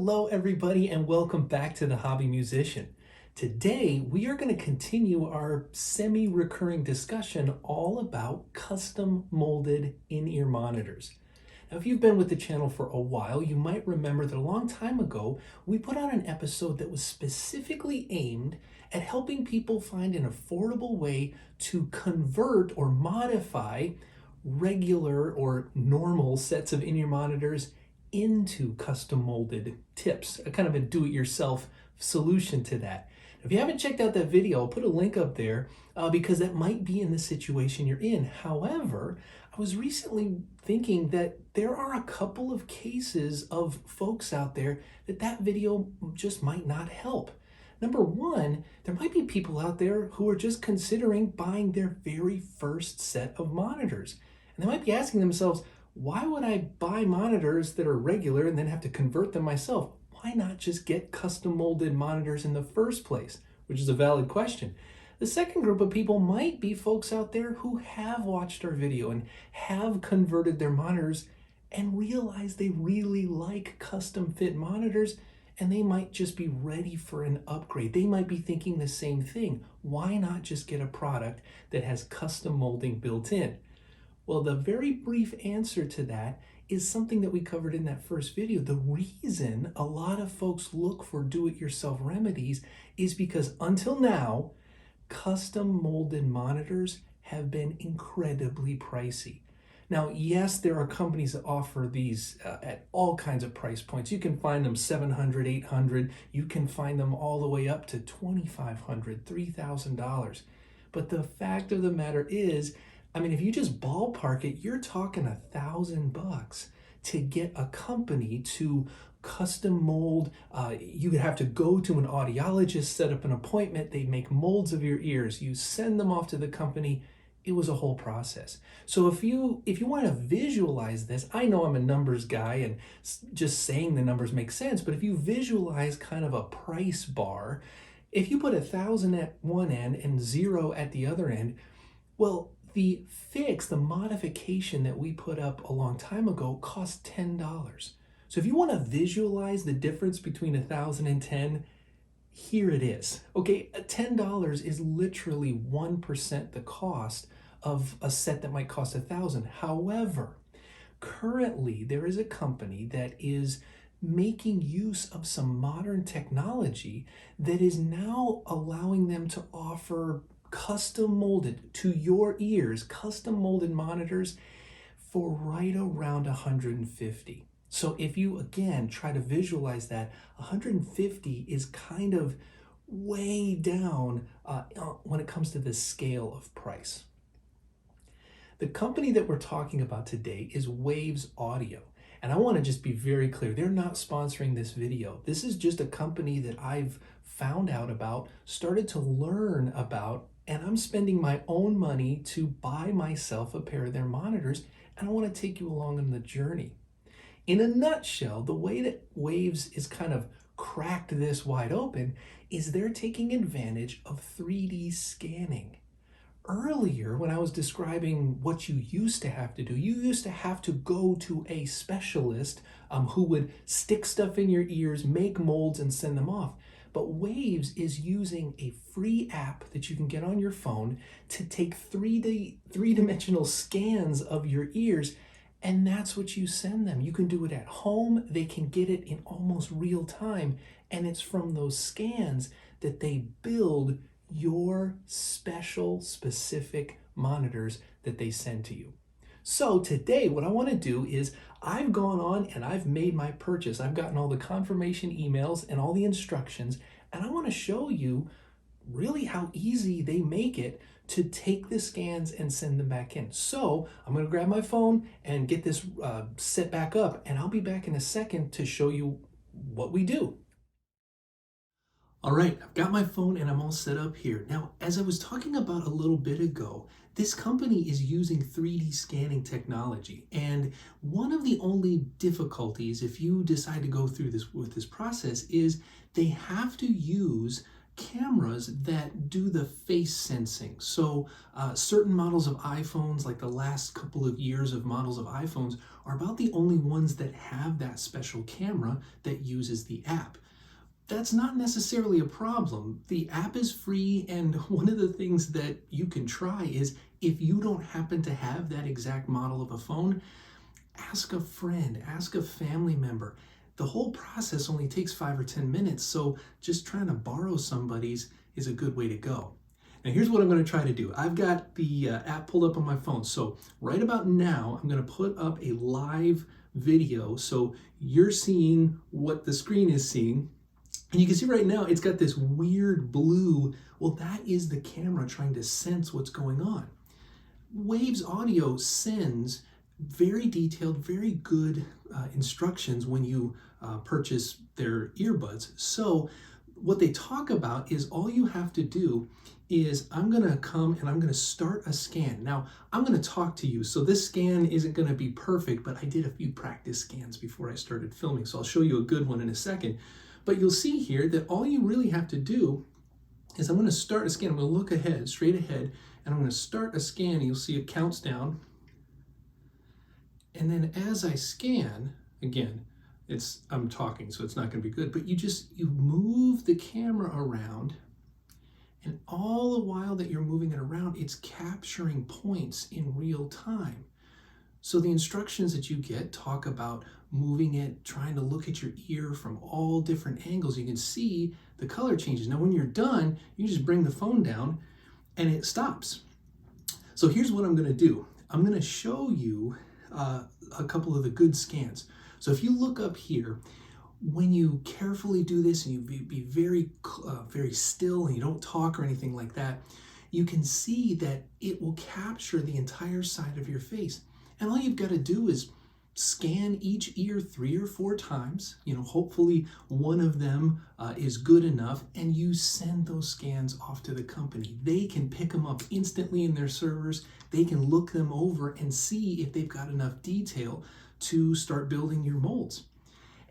Hello everybody and welcome back to The Hobby Musician. Today we are going to continue our semi-recurring discussion all about custom molded in-ear monitors. Now if you've been with the channel for a while, you might remember that a long time ago we put out an episode that was specifically aimed at helping people find an affordable way to convert or modify regular or normal sets of in-ear monitors into custom molded tips, a kind of a do-it-yourself solution to that. If you haven't checked out that video, I'll put a link up there because that might be in the situation you're in. However, I was recently thinking that there are a couple of cases of folks out there that video just might not help. Number one, there might be people out there who are just considering buying their very first set of monitors. And they might be asking themselves, why would I buy monitors that are regular and then have to convert them myself? Why not just get custom molded monitors in the first place? Which is a valid question. The second group of people might be folks out there who have watched our video and have converted their monitors and realize they really like custom fit monitors, and they might just be ready for an upgrade. They might be thinking the same thing. Why not just get a product that has custom molding built in? Well, the very brief answer to that is something that we covered in that first video. The reason a lot of folks look for do-it-yourself remedies is because until now, custom molded monitors have been incredibly pricey. Now, yes, there are companies that offer these at all kinds of price points. You can find them $700, $800. You can find them all the way up to $2,500, $3,000. But the fact of the matter is, I mean, if you just ballpark it, you're talking $1,000 to get a company to custom mold. You would have to go to an audiologist, set up an appointment. They make molds of your ears. You send them off to the company. It was a whole process. So if you want to visualize this, I know I'm a numbers guy and just saying the numbers makes sense, but if you visualize kind of a price bar, if you put 1,000 at one end and 0 at the other end, well, the fix, the modification that we put up a long time ago cost $10. So if you want to visualize the difference between 1,000 and 10, here it is. Okay, $10 is literally 1% the cost of a set that might cost 1,000. However, currently there is a company that is making use of some modern technology that is now allowing them to offer custom molded to your ears, custom molded monitors for right around $150. So if you again try to visualize that, $150 is kind of way down when it comes to the scale of price. The company that we're talking about today is Waves Audio. And I want to just be very clear, they're not sponsoring this video. This is just a company that I've found out about, started to learn about, and I'm spending my own money to buy myself a pair of their monitors, and I want to take you along on the journey. In a nutshell, the way that Waves is kind of cracked this wide open is they're taking advantage of 3D scanning. Earlier, when I was describing what you used to have to do, you used to have to go to a specialist who would stick stuff in your ears, make molds, and send them off. But Waves is using a free app that you can get on your phone to take three-dimensional scans of your ears, and that's what you send them. You can do it at home. They can get it in almost real time, and it's from those scans that they build your special, specific monitors that they send to you. So today, what I want to do is I've gone on and I've made my purchase. I've gotten all the confirmation emails and all the instructions, and I want to show you really how easy they make it to take the scans and send them back in. So I'm going to grab my phone and get this set back up, and I'll be back in a second to show you what we do. All right, I've got my phone and I'm all set up here. Now, as I was talking about a little bit ago, this company is using 3D scanning technology. And one of the only difficulties if you decide to go through this with this process is they have to use cameras that do the face sensing. So certain models of iPhones, like the last couple of years of models of iPhones, are about the only ones that have that special camera that uses the app. That's not necessarily a problem. The app is free, and one of the things that you can try is, if you don't happen to have that exact model of a phone, ask a friend, ask a family member. The whole process only takes 5 or 10 minutes, so just trying to borrow somebody's is a good way to go. Now here's what I'm going to try to do. I've got the app pulled up on my phone, so right about now I'm going to put up a live video so you're seeing what the screen is seeing. And you can see right now it's got this weird blue. Well, that is the camera trying to sense what's going on. Waves Audio sends very detailed, very good instructions when you purchase their earbuds. So what they talk about is all you have to do is, I'm going to come and I'm going to start a scan. Now, I'm going to talk to you, so this scan isn't going to be perfect, but I did a few practice scans before I started filming, so I'll show you a good one in a second. But you'll see here that all you really have to do is, I'm going to start a scan. I'm going to look ahead, straight ahead, and I'm going to start a scan, and you'll see it counts down. And then as I scan, again, I'm talking, so it's not going to be good, but you move the camera around, and all the while that you're moving it around, it's capturing points in real time. So the instructions that you get talk about moving it, trying to look at your ear from all different angles. You can see the color changes. Now when you're done, you just bring the phone down and it stops. So here's what I'm going to do. I'm going to show you a couple of the good scans. So if you look up here, when you carefully do this and you be very, very still and you don't talk or anything like that, you can see that it will capture the entire side of your face. And all you've got to do is scan each ear 3 or 4 times. Hopefully one of them is good enough, and you send those scans off to the company. They can pick them up instantly in their servers. They can look them over and see if they've got enough detail to start building your molds.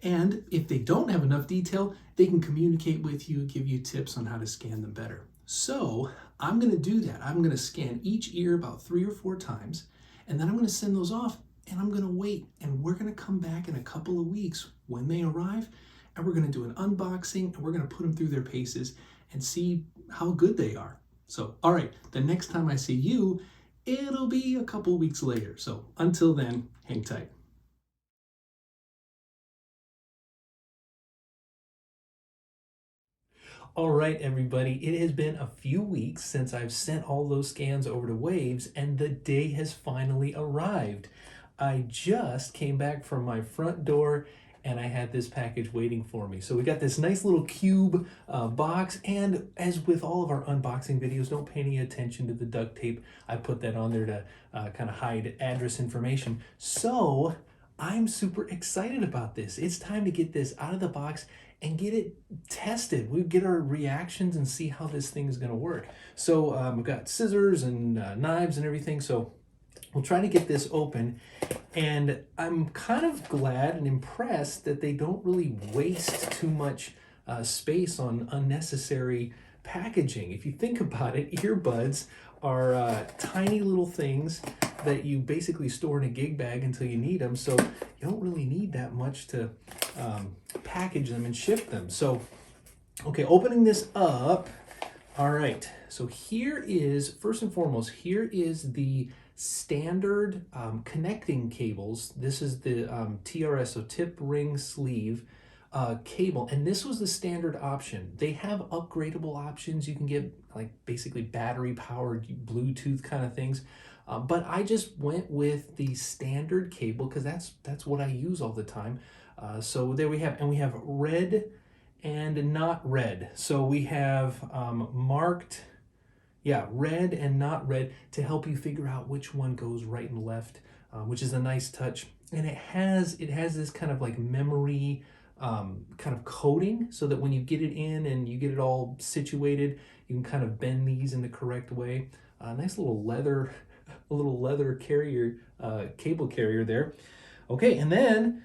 And if they don't have enough detail, they can communicate with you, give you tips on how to scan them better. So I'm going to do that. I'm going to scan each ear about 3 or 4 times, and then I'm going to send those off, and I'm going to wait, and we're going to come back in a couple of weeks when they arrive, and we're going to do an unboxing, and we're going to put them through their paces and see how good they are. So, all right, the next time I see you, it'll be a couple weeks later. So until then, hang tight. All right, everybody, it has been a few weeks since I've sent all those scans over to Waves, and the day has finally arrived. I just came back from my front door and I had this package waiting for me. So we got this nice little cube box, and as with all of our unboxing videos, don't pay any attention to the duct tape. I put that on there to kind of hide address information. So I'm super excited about this. It's time to get this out of the box and get it tested. We get our reactions and see how this thing is going to work. So we've got scissors and knives and everything. So we'll try to get this open. And I'm kind of glad and impressed that they don't really waste too much space on unnecessary packaging. If you think about it, earbuds are tiny little things that you basically store in a gig bag until you need them. So you don't really need that much to package them and ship them. So, okay, opening this up. All right, so here is, first and foremost, here is the standard connecting cables. This is the TRS, so tip, ring, sleeve cable, and this was the standard option. They have upgradable options. You can get like basically battery powered Bluetooth kind of things, but I just went with the standard cable because that's what I use all the time. So there we have, and we have red and not red. So we have marked, yeah, red and not red to help you figure out which one goes right and left, which is a nice touch. And it has this kind of like memory kind of coating, so that when you get it in and you get it all situated, you can kind of bend these in the correct way. Nice little leather, a little leather carrier, cable carrier there. Okay, and then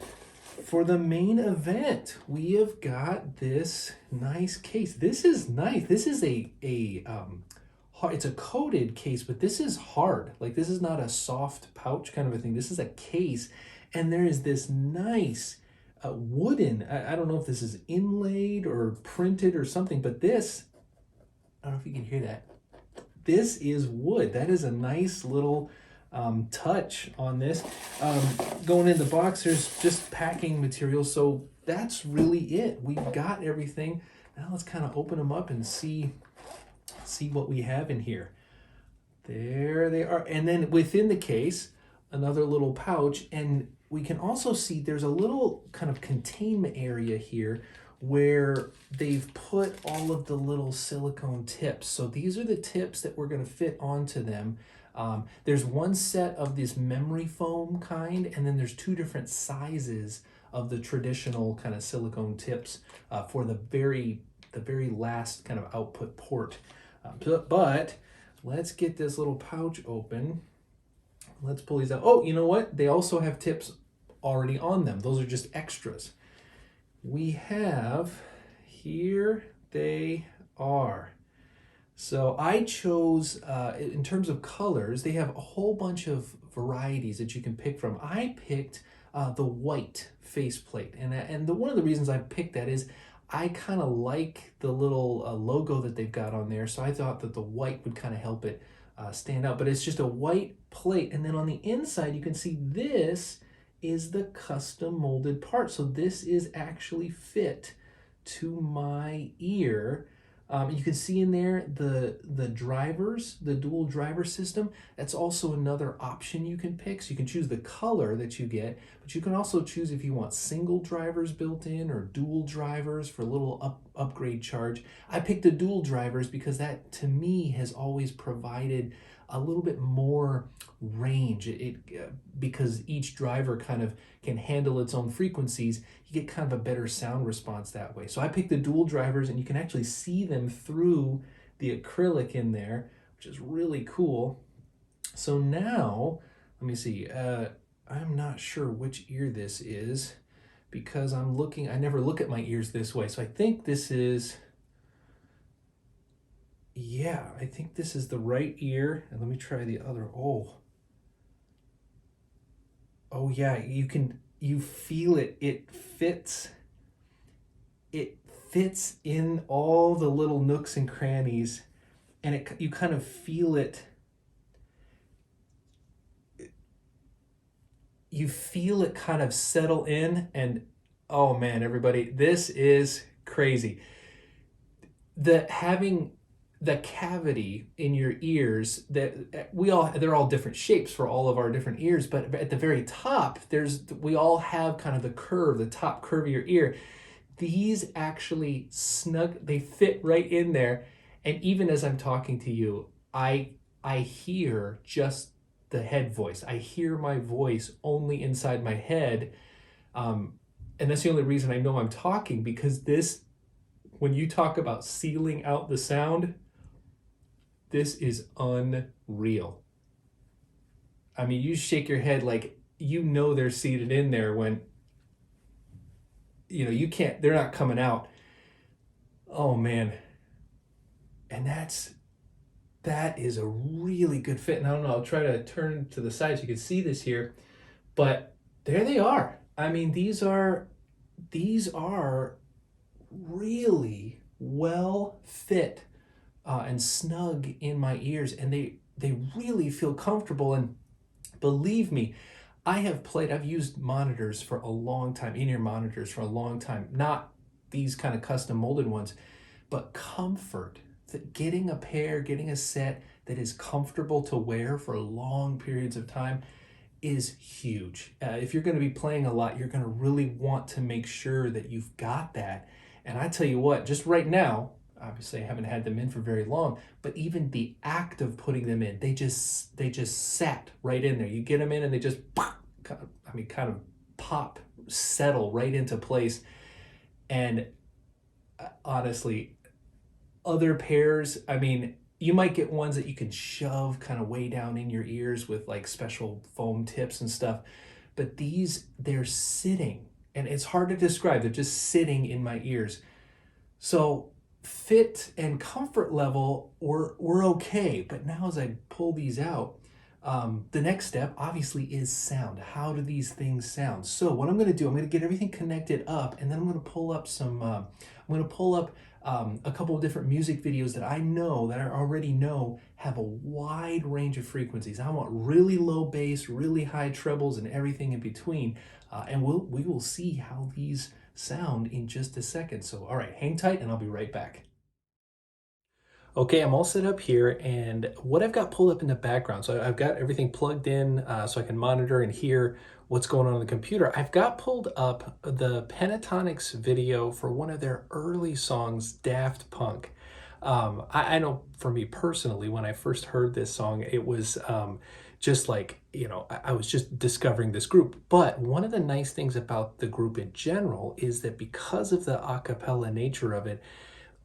for the main event, we have got this nice case. This is nice. This is hard, it's a coated case, but this is hard. Like, this is not a soft pouch kind of a thing. This is a case, and there is this nice wooden, I don't know if this is inlaid or printed or something, but this, I don't know if you can hear that. This is wood. That is a nice little touch on this. Going in the box, there's just packing material, so that's really it. We've got everything. Now let's kind of open them up and see what we have in here. There they are. And then within the case, another little pouch, and we can also see there's a little kind of containment area here where they've put all of the little silicone tips. So these are the tips that we're going to fit onto them. There's one set of this memory foam kind, and then there's two different sizes of the traditional kind of silicone tips for the very last kind of output port. But let's get this little pouch open. Let's pull these out. Oh, you know what? They also have tips already on them. Those are just extras. We have, here they are. So I chose, in terms of colors, they have a whole bunch of varieties that you can pick from. I picked the white faceplate. And one of the reasons I picked that is I kind of like the little logo that they've got on there. So I thought that the white would kind of help it stand out. But it's just a white plate. And then on the inside, you can see this is the custom molded part. So this is actually fit to my ear. You can see in there the drivers, the dual driver system. That's also another option you can pick. So you can choose the color that you get, but you can also choose if you want single drivers built in or dual drivers for a little upgrade charge. I picked the dual drivers because that, to me, has always provided a little bit more range. Because each driver kind of can handle its own frequencies, you get kind of a better sound response that way. So I picked the dual drivers, and you can actually see them through the acrylic in there, which is really cool. So now, let me see, I'm not sure which ear this is because I never look at my ears this way. So I think this is, yeah, I think this is the right ear. And let me try the other. Oh yeah, you feel it. It fits in all the little nooks and crannies, and you kind of feel it. You feel it kind of settle in, and oh man, everybody, this is crazy. Having the cavity in your ears, they're all different shapes for all of our different ears, but at the very top, we all have kind of the top curve of your ear. These actually they fit right in there. And even as I'm talking to you, I hear just the head voice. I hear my voice only inside my head. And that's the only reason I know I'm talking, because when you talk about sealing out the sound, this is unreal. I mean, you shake your head like they're seated in there when you can't, they're not coming out. Oh man. And that is a really good fit. And I don't know, I'll try to turn to the side so you can see this here, but there they are. I mean, these are really well fit and snug in my ears, and they really feel comfortable. And believe me, I've used monitors for a long time, in-ear monitors for a long time, not these kind of custom molded ones, but comfort, getting a set that is comfortable to wear for long periods of time is huge. If you're going to be playing a lot, you're going to really want to make sure that you've got that. And I tell you what, just right now, obviously I haven't had them in for very long, but even the act of putting them in, they just sat right in there. You get them in and they just kind of pop, settle right into place. And honestly, other pairs, I mean, you might get ones that you can shove kind of way down in your ears with like special foam tips and stuff, but they're sitting and it's hard to describe. They're just sitting in my ears. So fit and comfort level were okay, but now as I pull these out, the next step obviously is sound. How do these things sound? So what I'm going to do, I'm going to get everything connected up, and then I'm going to pull up a couple of different music videos that I know, that I already know have a wide range of frequencies. I want really low bass, really high trebles, and everything in between. And we will see how these sound in just a second. So, all right, hang tight and I'll be right back. Okay, I'm all set up here, and what I've got pulled up in the background, so I've got everything plugged in so I can monitor and hear what's going on the computer. I've got pulled up the Pentatonics video for one of their early songs, Daft Punk. I know for me personally, when I first heard this song, it was just like, I was just discovering this group. But one of the nice things about the group in general is that because of the a cappella nature of it,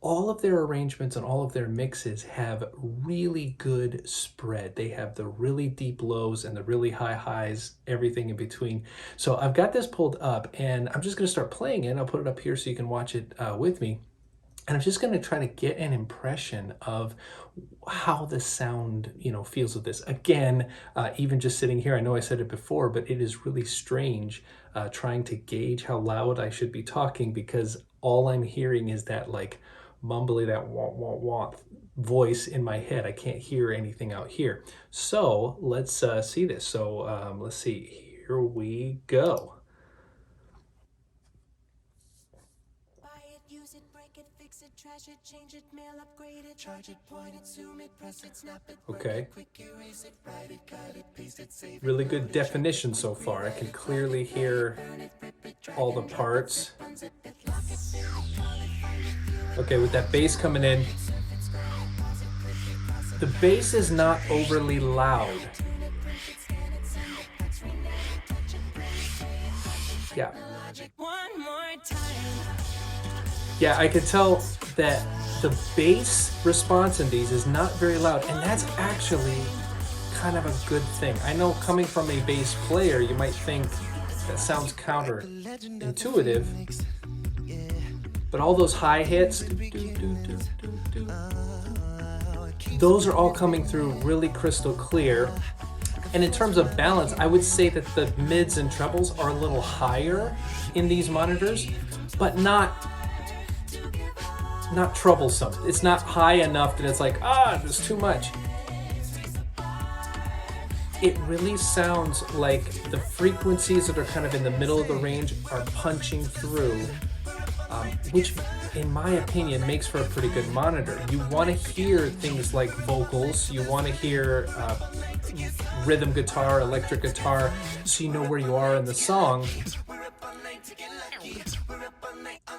all of their arrangements and all of their mixes have really good spread. They have the really deep lows and the really high highs, everything in between. So I've got this pulled up and I'm just going to start playing it. I'll put it up here so you can watch it with me. And I'm just going to try to get an impression of how the sound, feels with this. Again, even just sitting here, I know I said it before, but it is really strange trying to gauge how loud I should be talking, because all I'm hearing is that like mumbly, that wah wah wah voice in my head. I can't hear anything out here. So let's see this. So let's see. Here we go. Use it, break it, fix it, trash it, change it, mail, upgrade it, charge it, point it, zoom it, press it, snap it, okay. Quick erase it, write it, cut it, paste it, save it. Really good definition so far. I can clearly hear all the parts. Okay, with that bass coming in, the bass is not overly loud. Yeah. Yeah, I could tell that the bass response in these is not very loud, and that's actually kind of a good thing. I know coming from a bass player, you might think that sounds counterintuitive, but all those high hits, those are all coming through really crystal clear. And in terms of balance, I would say that the mids and trebles are a little higher in these monitors, but not troublesome. It's not high enough that it's like, there's too much. It really sounds like the frequencies that are kind of in the middle of the range are punching through, which in my opinion makes for a pretty good monitor. You want to hear things like vocals, you want to hear rhythm guitar, electric guitar, so you know where you are in the song.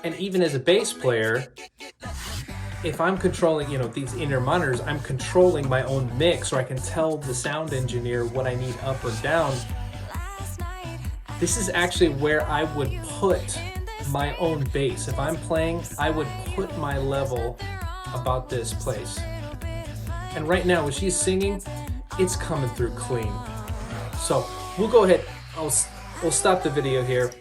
And even as a bass player, if I'm controlling, these inner monitors, I'm controlling my own mix, so I can tell the sound engineer what I need up or down. This is actually where I would put my own bass. If I'm playing, I would put my level about this place. And right now, when she's singing, it's coming through clean. So we'll go ahead. We'll stop the video here.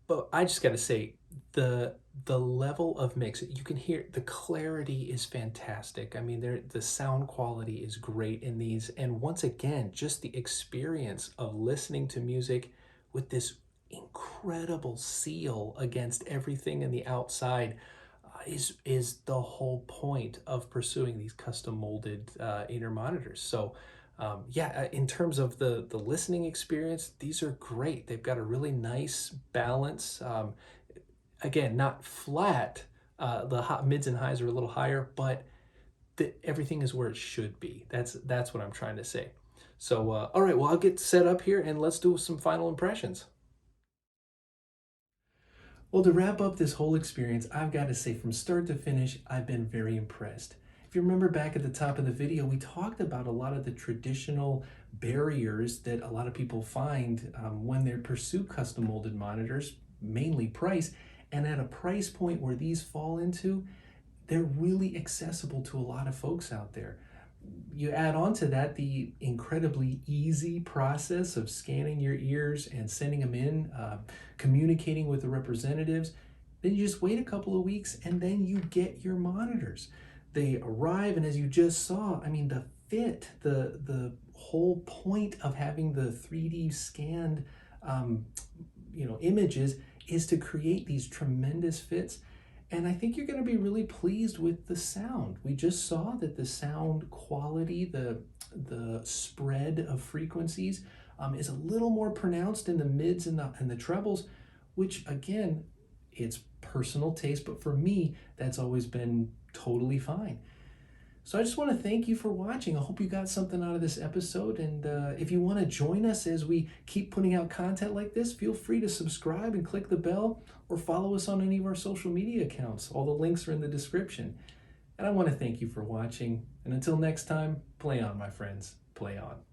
But I just got to say, the level of mix, you can hear the clarity is fantastic. I mean, the sound quality is great in these. And once again, just the experience of listening to music with this incredible seal against everything in the outside is the whole point of pursuing these custom molded inner monitors. So in terms of the listening experience, these are great. They've got a really nice balance. Again, not flat. The mids and highs are a little higher, but everything is where it should be. That's what I'm trying to say. So, all right, well, I'll get set up here and let's do some final impressions. Well, to wrap up this whole experience, I've got to say from start to finish, I've been very impressed. If you remember back at the top of the video, we talked about a lot of the traditional barriers that a lot of people find when they pursue custom molded monitors, mainly price. And at a price point where these fall into, they're really accessible to a lot of folks out there. You add on to that the incredibly easy process of scanning your ears and sending them in, communicating with the representatives. Then you just wait a couple of weeks and then you get your monitors. They arrive, and as you just saw, I mean, the fit, the whole point of having the 3D scanned images is to create these tremendous fits. And I think you're going to be really pleased with the sound. We just saw that the sound quality, the spread of frequencies is a little more pronounced in the mids and the trebles, which again, it's personal taste, but for me, that's always been totally fine. So I just want to thank you for watching. I hope you got something out of this episode. And if you want to join us as we keep putting out content like this, feel free to subscribe and click the bell, or follow us on any of our social media accounts. All the links are in the description. And I want to thank you for watching. And until next time, play on, my friends. Play on.